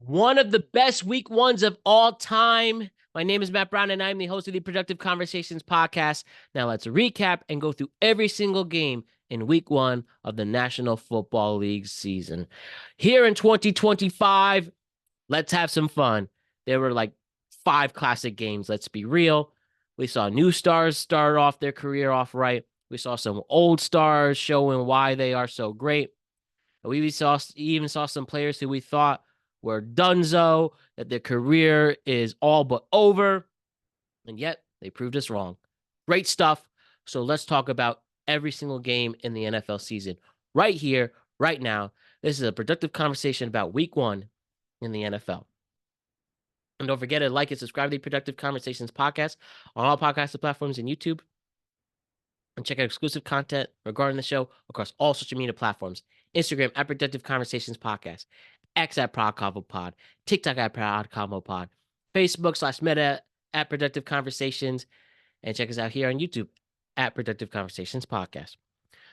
One of the best week ones of all time. My name is Matt Brown, and I'm the host of the Productive Conversations podcast. Now let's recap and go through every single game in week one of the National Football League season. Here in 2025, let's have some fun. There were like 5 classic games, let's be real. We saw new stars start off their career off right. We saw some old stars showing why they are so great. We even saw some players who we thought were donezo, that their career is all but over, and yet they proved us wrong. Great stuff. So let's talk about every single game in the NFL season right here, right now. This is a productive conversation about week one in the NFL. And don't forget to like and subscribe to the Productive Conversations podcast on all podcast platforms and YouTube. And check out exclusive content regarding the show across all social media platforms. Instagram at Productive Conversations Podcast, X at Prod Convo Pod, TikTok at Prod Convo Pod, Facebook/Meta at Productive Conversations, and check us out here on YouTube at Productive Conversations Podcast.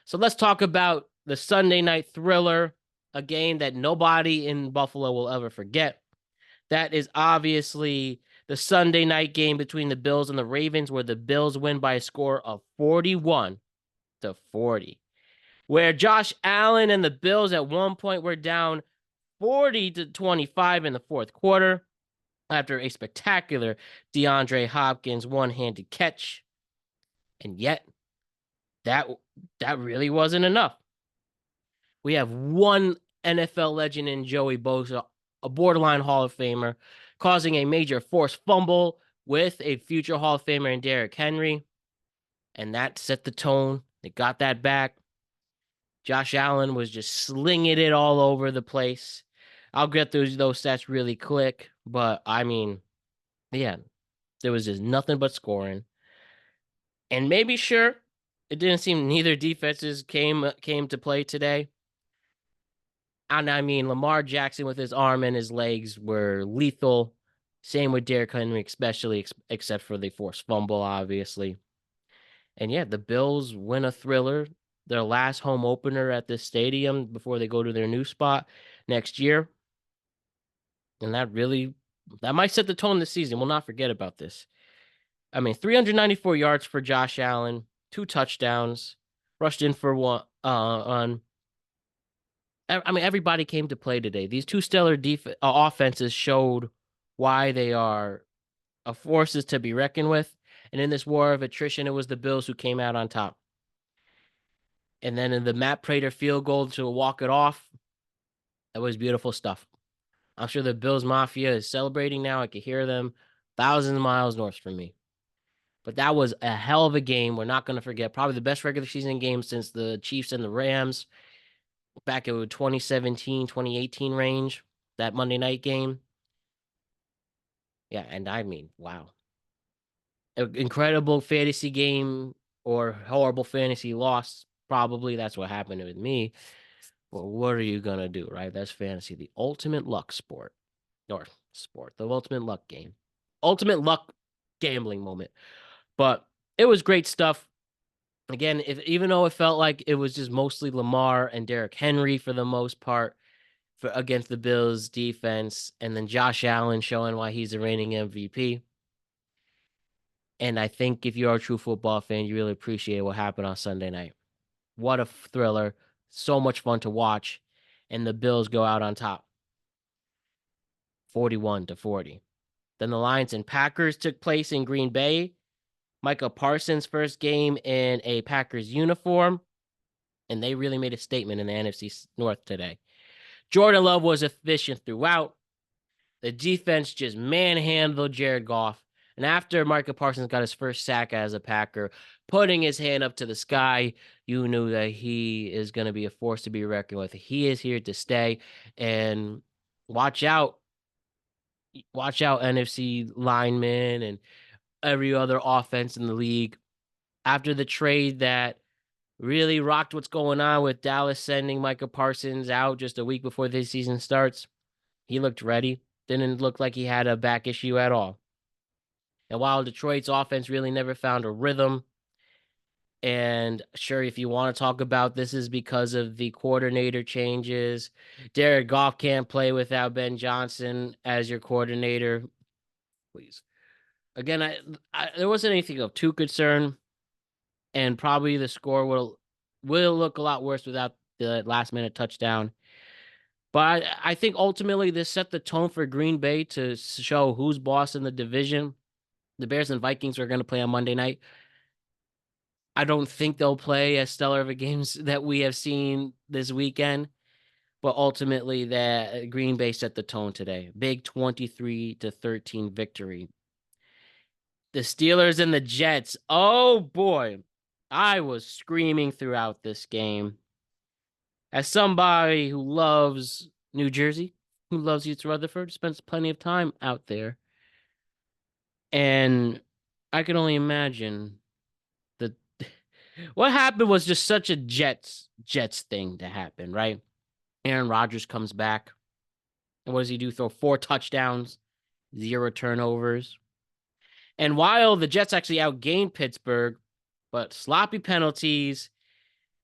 So let's talk about the Sunday night thriller, a game that nobody in Buffalo will ever forget. That is obviously the Sunday night game between the Bills and the Ravens, where the Bills win by a score of 41-40. Where Josh Allen and the Bills at one point were down 40-25 in the fourth quarter after a spectacular DeAndre Hopkins one-handed catch. And yet, that really wasn't enough. We have one NFL legend in Joey Bosa, a borderline Hall of Famer, causing a major forced fumble with a future Hall of Famer in Derrick Henry. And that set the tone. They got that back. Josh Allen was just slinging it all over the place. I'll get those stats really quick, but I mean, yeah, there was just nothing but scoring. And maybe sure, it didn't seem neither defenses came to play today. And I mean, Lamar Jackson with his arm and his legs were lethal. Same with Derrick Henry, especially except for the forced fumble, obviously. And yeah, the Bills win a thriller, their last home opener at this stadium before they go to their new spot next year. And that might set the tone this season. We'll not forget about this. I mean, 394 yards for Josh Allen, 2 touchdowns, rushed in for one on. I mean, everybody came to play today. These two stellar offenses showed why they are forces to be reckoned with. And in this war of attrition, it was the Bills who came out on top. And then in the Matt Prater field goal to walk it off, that was beautiful stuff. I'm sure the Bills Mafia is celebrating now. I could hear them thousands of miles north from me. But that was a hell of a game. We're not going to forget. Probably the best regular season game since the Chiefs and the Rams back in 2017, 2018 range, that Monday night game. Yeah, and I mean, wow. Incredible fantasy game or horrible fantasy loss. Probably that's what happened with me. Well, what are you going to do, right? That's fantasy, the ultimate luck sport. Or sport, the ultimate luck game. Ultimate luck gambling moment. But it was great stuff. Again, even though it felt like it was just mostly Lamar and Derrick Henry for the most part against the Bills defense, and then Josh Allen showing why he's the reigning MVP. And I think if you're a true football fan, you really appreciate what happened on Sunday night. What a thriller. So much fun to watch. And the Bills go out on top. 41-40. Then the Lions and Packers took place in Green Bay. Micah Parsons' first game in a Packers uniform. And they really made a statement in the NFC North today. Jordan Love was efficient throughout. The defense just manhandled Jared Goff. And after Micah Parsons got his first sack as a Packer, putting his hand up to the sky, you knew that he is going to be a force to be reckoned with. He is here to stay. And watch out, NFC linemen and every other offense in the league. After the trade that really rocked what's going on with Dallas sending Micah Parsons out just a week before this season starts, he looked ready. Didn't look like he had a back issue at all. And while Detroit's offense really never found a rhythm, And sure, if you want to talk about this is because of the coordinator changes. Jared Goff can't play without Ben Johnson as your coordinator. Please. Again, there wasn't anything of too concern, and probably the score will look a lot worse without the last minute touchdown. But I think ultimately this set the tone for Green Bay to show who's boss in the division. The Bears and Vikings are going to play on Monday night. I don't think they'll play as stellar of a games that we have seen this weekend, but ultimately that Green Bay set the tone today. Big 23-13 victory. The Steelers and the Jets. Oh boy. I was screaming throughout this game. As somebody who loves New Jersey, who loves East Rutherford, spends plenty of time out there. And I can only imagine that what happened was just such a Jets thing to happen, right? Aaron Rodgers comes back. And what does he do? Throw 4 touchdowns, 0 turnovers. And while the Jets actually outgained Pittsburgh, but sloppy penalties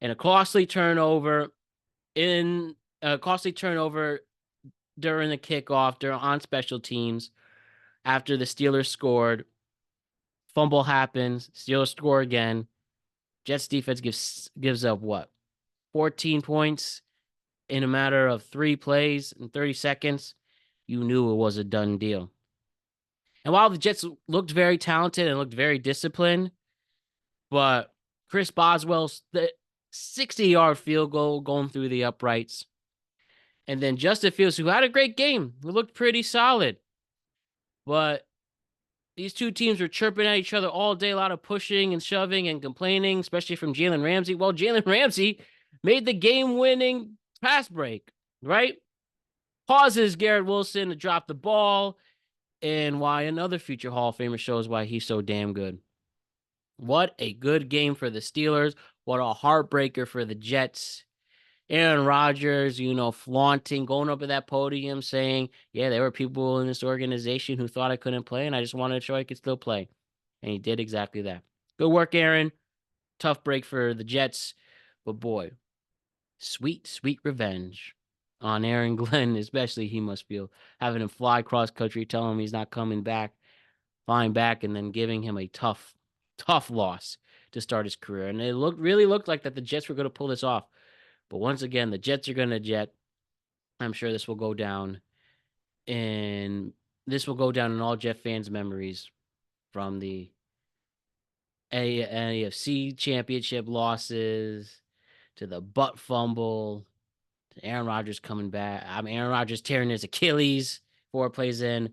and a costly turnover during the kickoff on special teams after the Steelers scored. Fumble happens, Steelers score again. Jets defense gives up what? 14 points in a matter of 3 plays in 30 seconds. You knew it was a done deal. And while the Jets looked very talented and looked very disciplined, but Chris Boswell's 60-yard field goal going through the uprights. And then Justin Fields, who had a great game, who looked pretty solid. But these two teams were chirping at each other all day, a lot of pushing and shoving and complaining, especially from Jalen Ramsey. Well, Jalen Ramsey made the game-winning pass break, right? Pauses Garrett Wilson to drop the ball, and why another future Hall of Famer shows why he's so damn good. What a good game for the Steelers. What a heartbreaker for the Jets. Aaron Rodgers, flaunting, going up at that podium saying, yeah, there were people in this organization who thought I couldn't play, and I just wanted to show I could still play. And he did exactly that. Good work, Aaron. Tough break for the Jets. But boy, sweet, sweet revenge on Aaron Glenn, especially he must feel, having him fly cross country, telling him he's not coming back, flying back, and then giving him a tough loss to start his career. And it really looked like that the Jets were going to pull this off. But once again, the Jets are going to jet. I'm sure this will go down. And this will go down in all Jet fans' memories from the AFC championship losses to the butt fumble to Aaron Rodgers coming back. Aaron Rodgers tearing his Achilles 4 plays in.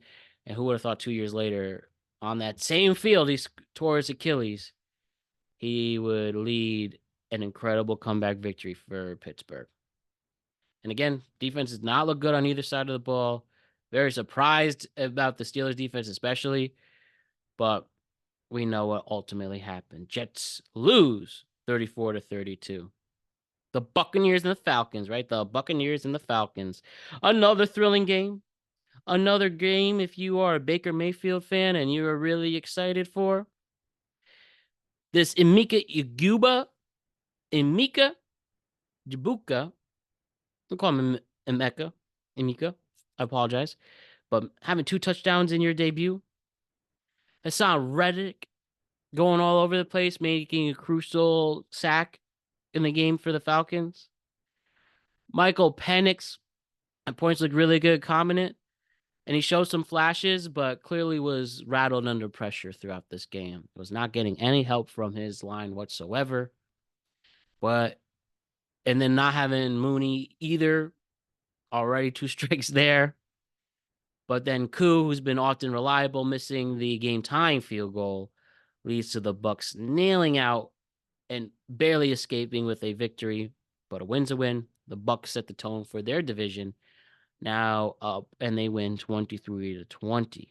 And who would have thought 2 years later on that same field, he tore his Achilles, he would lead an incredible comeback victory for Pittsburgh. And again, defense does not look good on either side of the ball. Very surprised about the Steelers defense, especially. But we know what ultimately happened. Jets lose 34-32. The Buccaneers and the Falcons, right? The Buccaneers and the Falcons. Another thrilling game. Another game if you are a Baker Mayfield fan and you are really excited for. This Emeka Jabuka, we'll call him Emeka. I apologize. But having 2 touchdowns in your debut. Hassan Reddick going all over the place, making a crucial sack in the game for the Falcons. Michael Penix at points looked really good, competent. And he showed some flashes, but clearly was rattled under pressure throughout this game. Was not getting any help from his line whatsoever. And then not having Mooney either. Already 2 strikes there. But then Koo, who's been often reliable, missing the game-tying field goal, leads to the Bucs nailing out and barely escaping with a victory. But a win's a win. The Bucs set the tone for their division. Now up, and they win 23-20.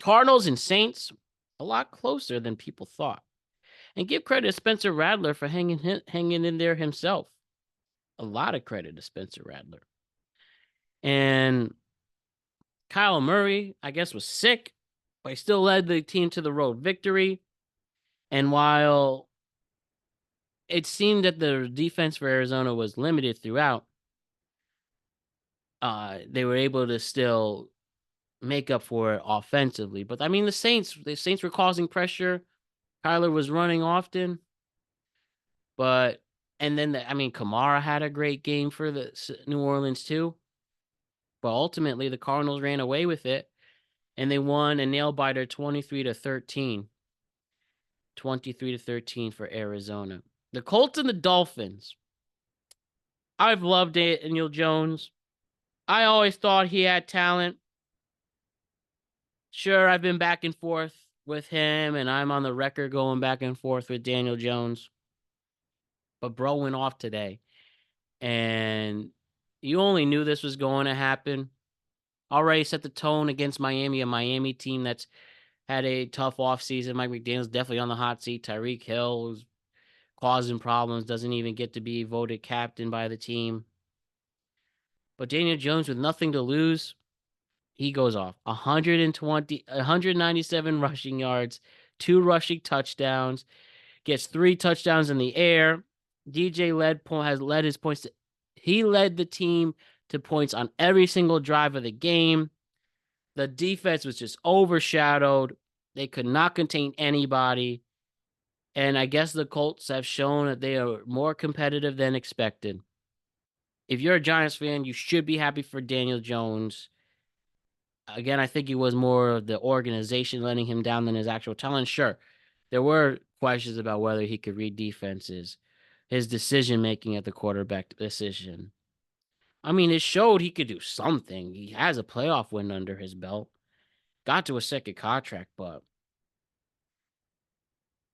Cardinals and Saints, a lot closer than people thought. And give credit to Spencer Rattler for hanging in there himself. A lot of credit to Spencer Rattler. And Kyle Murray, I guess, was sick, but he still led the team to the road victory. And while it seemed that the defense for Arizona was limited throughout. They were able to still make up for it offensively. But I mean, the Saints were causing pressure. Kyler was running often, but and then Kamara had a great game for the New Orleans too. But ultimately, the Cardinals ran away with it, and they won a nail biter 23-13. 23-13 for Arizona. The Colts and the Dolphins. I've loved Daniel Jones. I always thought he had talent. Sure, I've been back and forth with him, and I'm on the record going back and forth with Daniel Jones. But bro went off today, and you only knew this was going to happen. Already set the tone against Miami, a Miami team that's had a tough offseason. Mike McDaniel's definitely on the hot seat. Tyreek Hill was causing problems, doesn't even get to be voted captain by the team. But Daniel Jones, with nothing to lose, he goes off 197 rushing yards, 2 rushing touchdowns, gets 3 touchdowns in the air. DJ has led his points. He led the team to points on every single drive of the game. The defense was just overshadowed. They could not contain anybody. And I guess the Colts have shown that they are more competitive than expected. If you're a Giants fan, you should be happy for Daniel Jones. Again, I think it was more of the organization letting him down than his actual talent. Sure, there were questions about whether he could read defenses, his decision-making at the quarterback decision. I mean, it showed he could do something. He has a playoff win under his belt. Got to a second contract, but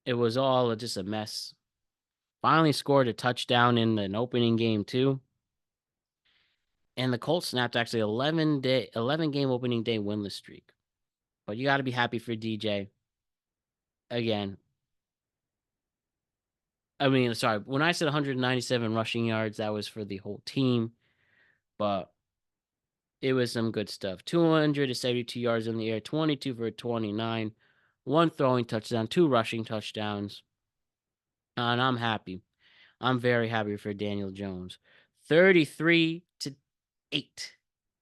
it was all just a mess. Finally scored a touchdown in an opening game, too. And the Colts snapped actually 11 game opening day winless streak. But you got to be happy for DJ. Again, when I said 197 rushing yards, that was for the whole team. But it was some good stuff. 272 yards in the air, 22 for 29, 1 throwing touchdown, 2 rushing touchdowns. And I'm happy. I'm very happy for Daniel Jones. 33-8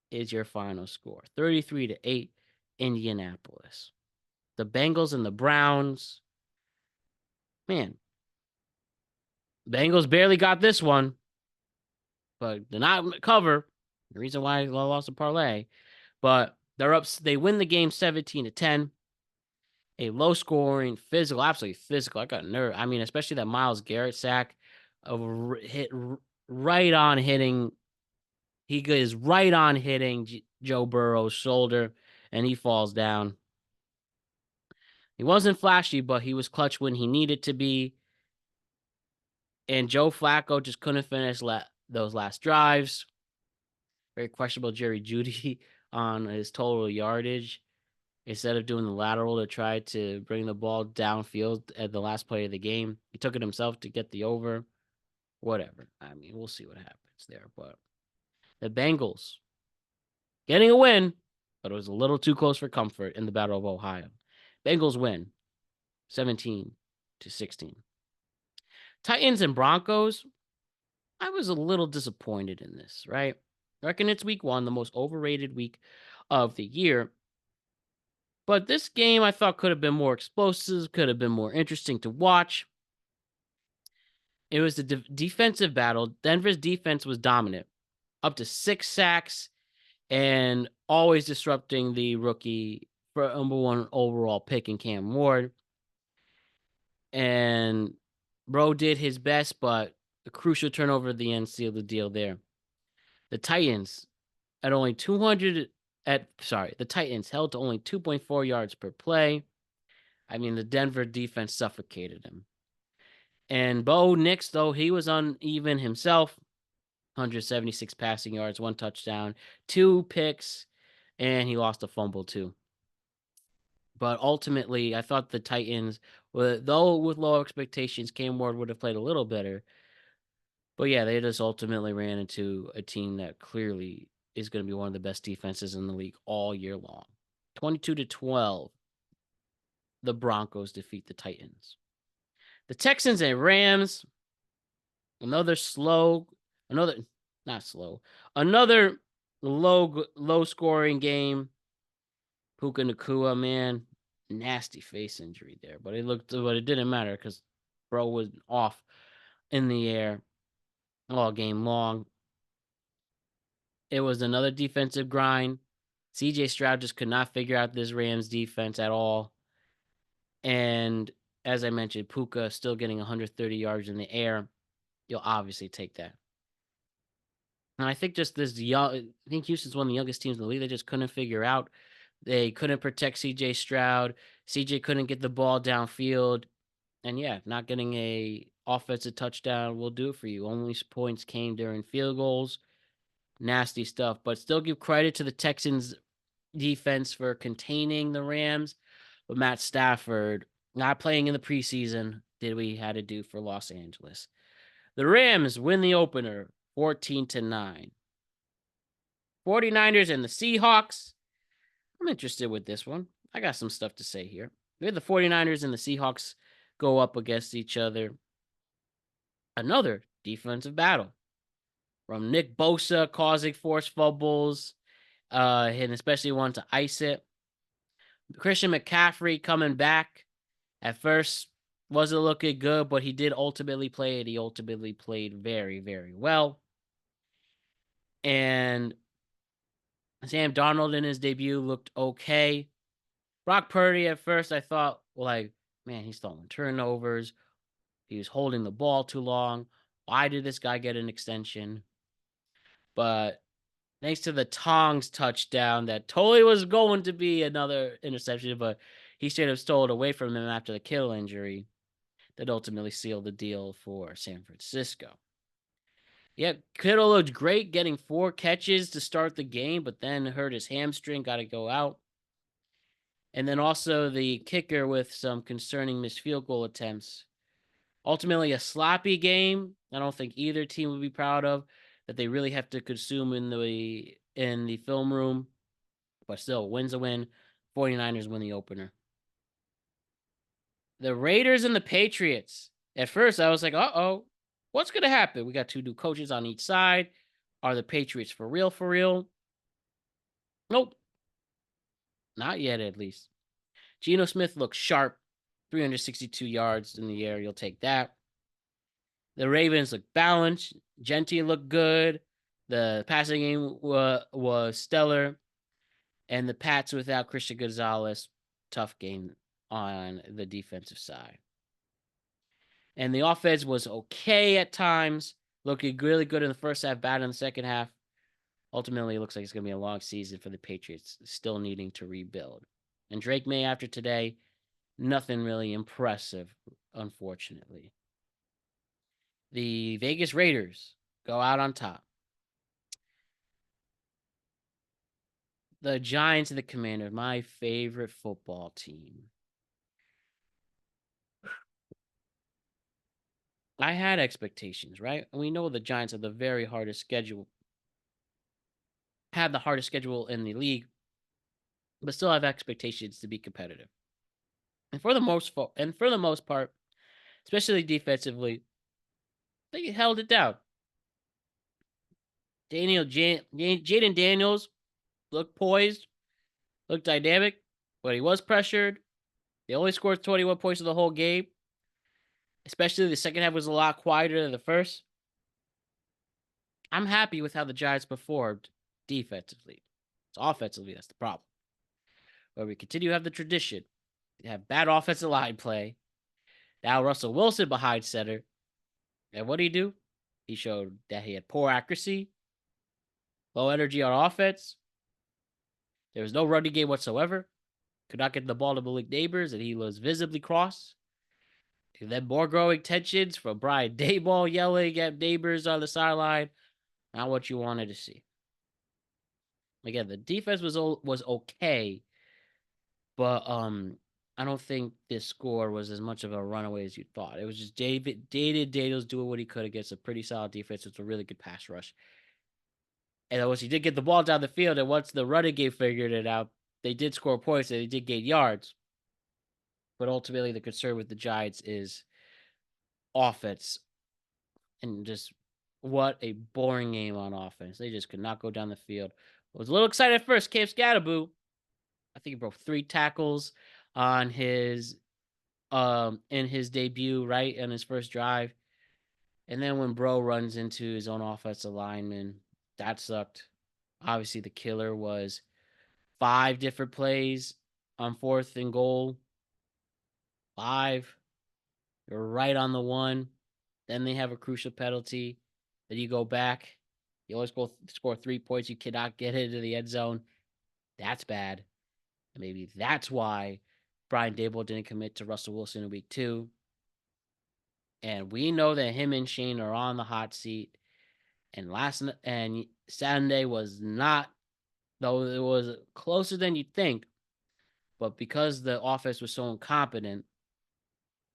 is your final score. 33-8, Indianapolis. The Bengals and the Browns. Man, Bengals barely got this one, but did not cover. The reason why I lost a parlay. But they're up. They win the game 17-10. A low scoring, physical, absolutely physical. I got nerve. I mean, especially that Myles Garrett sack of hit right on hitting. He is right on hitting Joe Burrow's shoulder, and he falls down. He wasn't flashy, but he was clutch when he needed to be. And Joe Flacco just couldn't finish those last drives. Very questionable Jerry Jeudy on his total yardage. Instead of doing the lateral to try to bring the ball downfield at the last play of the game, he took it himself to get the over. Whatever. I mean, we'll see what happens there. But the Bengals getting a win, but it was a little too close for comfort in the Battle of Ohio. Bengals win 17-16. Titans and Broncos. I was a little disappointed in this, right? I reckon it's week 1, the most overrated week of the year. But this game I thought could have been more explosive, could have been more interesting to watch. It was the defensive battle. Denver's defense was dominant, up to 6 sacks and always disrupting the rookie for number 1 overall pick in Cam Ward. And bro did his best, but the crucial turnover at the end sealed the deal there. The Titans at only the Titans held to only 2.4 yards per play. I mean, the Denver defense suffocated him. And Bo Nix, though, he was uneven himself. 176 passing yards, 1 touchdown, 2 picks, and he lost a fumble too. But ultimately, I thought the Titans, though with low expectations, Cam Ward would have played a little better. But yeah, they just ultimately ran into a team that clearly is going to be one of the best defenses in the league all year long. 22-12, the Broncos defeat the Titans. The Texans and Rams. Another slow, another not slow, another low scoring game. Puka Nakua, man, nasty face injury there, but it didn't matter because bro was off in the air all game long. It was another defensive grind. CJ Stroud just could not figure out this Rams defense at all. And as I mentioned, Puka still getting 130 yards in the air. You'll obviously take that. And I think just this young, I think Houston's one of the youngest teams in the league. They just couldn't figure out. They couldn't protect CJ Stroud. CJ couldn't get the ball downfield. And yeah, not getting a offensive touchdown will do it for you. Only points came during field goals. Nasty stuff. But still give credit to the Texans defense for containing the Rams. But Matt Stafford not playing in the preseason did we had to do for Los Angeles. The Rams win the opener 14-9. 49ers and the Seahawks. I'm interested with this one. I got some stuff to say here. We had the 49ers and the Seahawks go up against each other. Another defensive battle from Nick Bosa causing forced fumbles, and especially one to ice it. Christian McCaffrey coming back. At first, wasn't looking good, but he did ultimately play it. He ultimately played very, very well. And Sam Darnold in his debut looked okay. Brock Purdy at first, I thought, like, man, he's throwing turnovers. He was holding the ball too long. Why did this guy get an extension? But thanks to the Tongs touchdown, that totally was going to be another interception, but he straight up stole it away from him after the Kittle injury that ultimately sealed the deal for San Francisco. Yep, Kittle looked great, getting 4 catches to start the game, but then hurt his hamstring, got to go out. And then also the kicker with some concerning missed field goal attempts. Ultimately, a sloppy game. I don't think either team would be proud of that they really have to consume in the film room. But still, win's a win. 49ers win the opener. The Raiders and the Patriots. At first, I was like, uh-oh, what's going to happen? We got 2 new coaches on each side. Are the Patriots for real, for real? Nope. Not yet, at least. Geno Smith looks sharp. 362 yards in the air. You'll take that. The Ravens look balanced. Gentry looked good. The passing game was stellar. And the Pats without Christian Gonzalez, tough game on the defensive side. And the offense was okay at times, looking really good in the first half, bad in the second half. Ultimately, it looks like it's going to be a long season for the Patriots, still needing to rebuild. And Drake May, after today, nothing really impressive, unfortunately. The Vegas Raiders go out on top. The Giants and the Commanders, my favorite football team. I had expectations, right? And we know the Giants have the very hardest schedule. Have the hardest schedule in the league, but still have expectations to be competitive. And for the most part, especially defensively, they held it down. Jaden Daniels looked poised, looked dynamic, but he was pressured. They only scored 21 points in the whole game. Especially the second half was a lot quieter than the first. I'm happy with how the Giants performed defensively. It's offensively that's the problem. But we continue to have the tradition. They have bad offensive line play. Now Russell Wilson behind center. And what did he do? He showed that he had poor accuracy, low energy on offense. There was no running game whatsoever. Could not get the ball to Malik Neighbors, and he was visibly cross. And then more growing tensions from Brian Daboll yelling at Neighbors on the sideline. Not what you wanted to see. Again, the defense was okay, but I don't think this score was as much of a runaway as you thought. It was just David Daniels doing what he could against a pretty solid defense with a really good pass rush. And once he did get the ball down the field, and once the running game figured it out, they did score points and they did gain yards. But ultimately, the concern with the Giants is offense. And just what a boring game on offense. They just could not go down the field. I was a little excited at first. Cave Scatterboo, I think he broke 3 tackles on his in his debut, right? In his first drive. And then when Bro runs into his own offensive lineman, that sucked. Obviously, the killer was 5 different plays on 4th and goal. 5. You're right on the 1. Then they have a crucial penalty. Then you go back. You always go score 3 points. You cannot get into the end zone. That's bad. And maybe that's why Brian Dable didn't commit to Russell Wilson in week 2. And we know that him and Shane are on the hot seat. And Saturday was not, though it was closer than you'd think. But because the offense was so incompetent,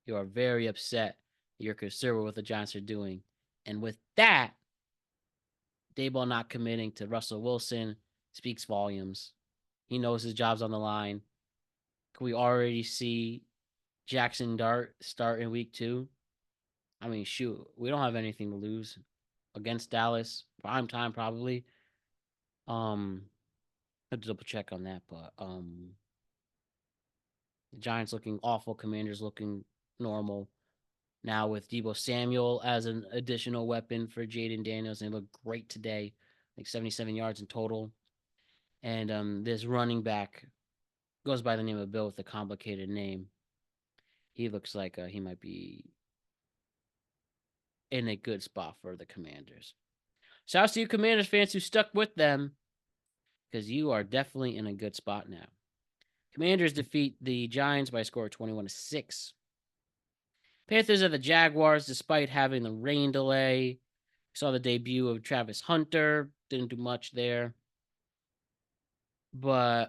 you are very upset. You're concerned with what the Giants are doing. And with that, Daboll not committing to Russell Wilson speaks volumes. He knows his job's on the line. Can we already see Jackson Dart start in week 2? I mean, shoot, we don't have anything to lose against Dallas. Prime time, probably. I have to double check on that, but the Giants looking awful, Commanders looking normal. Now with Deebo Samuel as an additional weapon for Jaden Daniels, and they look great today, like 77 yards in total. And this running back goes by the name of Bill with a complicated name. He looks like he might be in a good spot for the Commanders. Shouts to you Commanders fans who stuck with them, because you are definitely in a good spot now. Commanders defeat the Giants by a score of 21-6. Panthers are the Jaguars despite having the rain delay. Saw the debut of Travis Hunter. Didn't do much there. But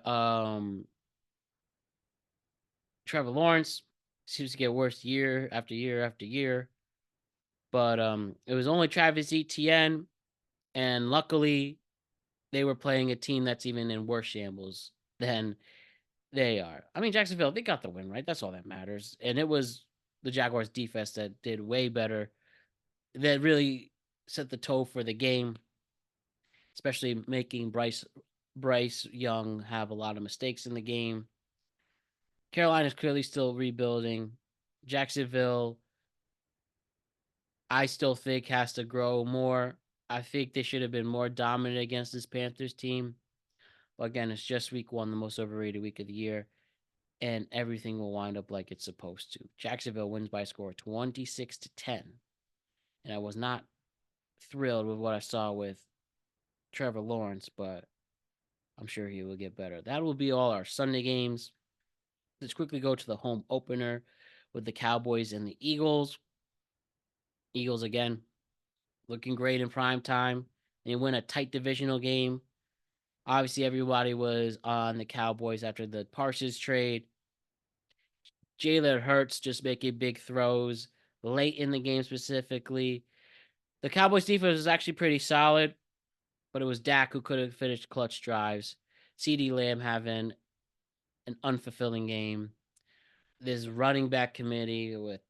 Trevor Lawrence seems to get worse year after year after year. But it was only Travis Etienne, and luckily they were playing a team that's even in worse shambles than they are. I mean, Jacksonville, they got the win, right? That's all that matters. And it was the Jaguars defense that did way better. That really set the toe for the game, especially making Bryce Young have a lot of mistakes in the game. Carolina's clearly still rebuilding. Jacksonville, I still think has to grow more. I think they should have been more dominant against this Panthers team. But again, it's just week 1, the most overrated week of the year, and everything will wind up like it's supposed to. Jacksonville wins by a score of 26-10. And I was not thrilled with what I saw with Trevor Lawrence, but I'm sure he will get better. That will be all our Sunday games. Let's quickly go to the home opener with the Cowboys and the Eagles. Eagles again looking great in prime time. They win a tight divisional game. Obviously, everybody was on the Cowboys after the Parsons trade. Jalen Hurts just making big throws late in the game specifically. The Cowboys defense was actually pretty solid, but it was Dak who could have finished clutch drives. CeeDee Lamb having an unfulfilling game. This running back committee with,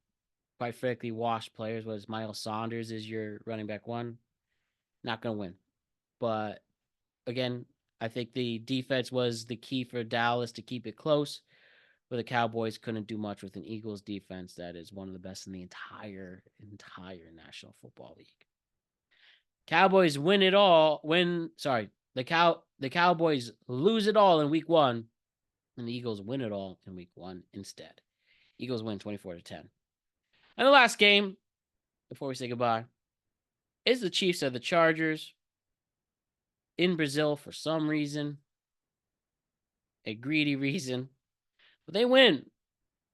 quite frankly, washed players was Miles Saunders is your running back 1. Not going to win. But again, I think the defense was the key for Dallas to keep it close, but the Cowboys couldn't do much with an Eagles defense that is one of the best in the entire National Football League. Cowboys win it all. The Cowboys lose it all in week 1, and the Eagles win it all in week 1 instead. Eagles win 24-10. And the last game, before we say goodbye, is the Chiefs of the Chargers in Brazil for some reason, a greedy reason, but they win.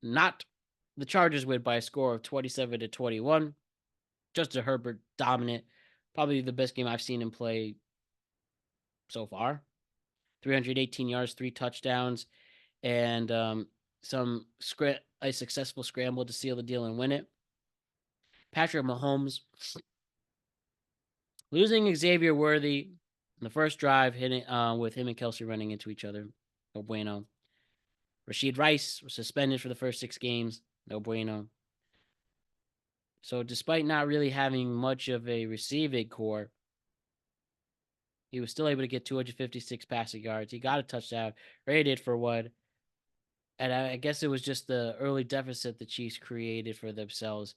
Not the Chargers win by a score of 27-21. Justin Herbert dominant, probably the best game I've seen him play so far. 318 yards, 3 touchdowns, and a successful scramble to seal the deal and win it. Patrick Mahomes losing Xavier Worthy in the first drive, hitting with him and Kelsey running into each other. No bueno. Rashid Rice was suspended for the first 6 games. No bueno. So despite not really having much of a receiving core, he was still able to get 256 passing yards. He got a touchdown, rated for one. And I guess it was just the early deficit the Chiefs created for themselves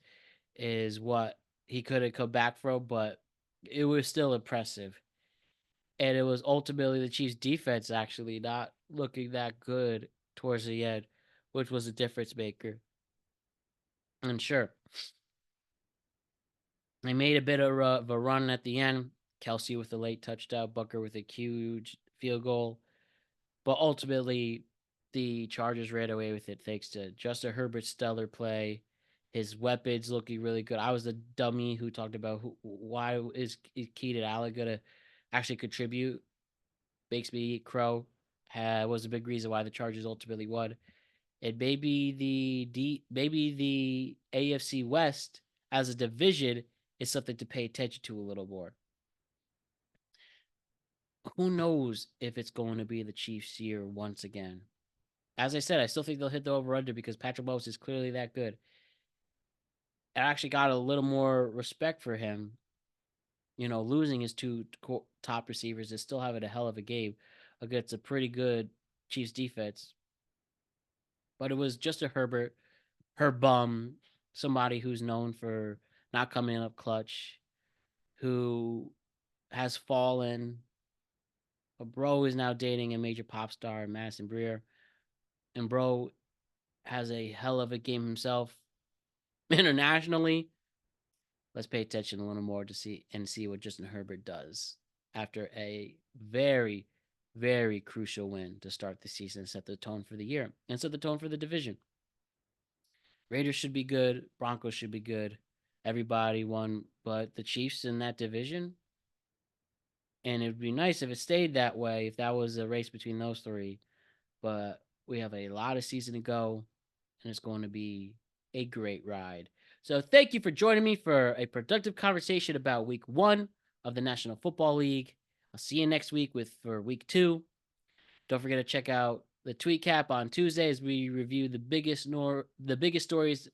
is what he could have come back from, but it was still impressive. And it was ultimately the Chiefs' defense actually not looking that good towards the end, which was a difference maker. And sure, they made a bit of a run at the end. Kelsey with a late touchdown, Booker with a huge field goal. But ultimately, the Chargers ran away with it thanks to Justin Herbert's stellar play, his weapons looking really good. I was the dummy who talked about why is Keenan Allen going to actually contribute. Makes me eat crow. Was a big reason why the Chargers ultimately won. And maybe the AFC West as a division is something to pay attention to a little more. Who knows if it's going to be the Chiefs' year once again? As I said, I still think they'll hit the over/under because Patrick Mahomes is clearly that good. I actually got a little more respect for him. Losing his two top receivers is still having a hell of a game against a pretty good Chiefs defense. But it was just a her bum, somebody who's known for not coming up clutch, who has fallen. A bro is now dating a major pop star, Madison Breer, and bro has a hell of a game himself internationally. Let's pay attention a little more to see what Justin Herbert does after a very, very crucial win to start the season, set the tone for the year, and set the tone for the division. Raiders should be good. Broncos should be good. Everybody won, but the Chiefs in that division. And it would be nice if it stayed that way, if that was a race between those three. But we have a lot of season to go, and it's going to be a great ride. So thank you for joining me for a productive conversation about week 1 of the National Football League. I'll see you next week for week 2. Don't forget to check out the tweet cap on Tuesday as we review the biggest stories,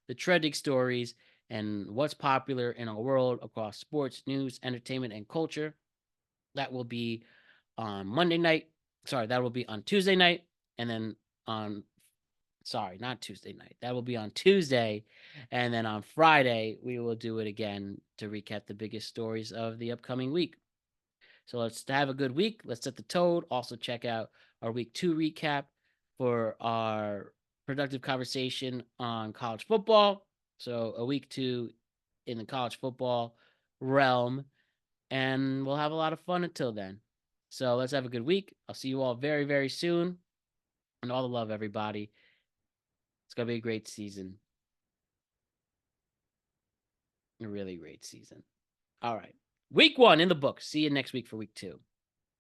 the trending stories, and what's popular in our world across sports, news, entertainment, and culture. That will be on Monday night. Sorry, that will be on Tuesday night, and then not Tuesday night. That will be on Tuesday, and then on Friday we will do it again to recap the biggest stories of the upcoming week. So let's have a good week. Let's set the tone. Also check out our week 2 recap for our productive conversation on college football. So a week 2 in the college football realm, and we'll have a lot of fun until then. So let's have a good week. I'll see you all very, very soon. And all the love, everybody. It's going to be a great season. A really great season. All right. Week 1 in the books. See you next week for week 2.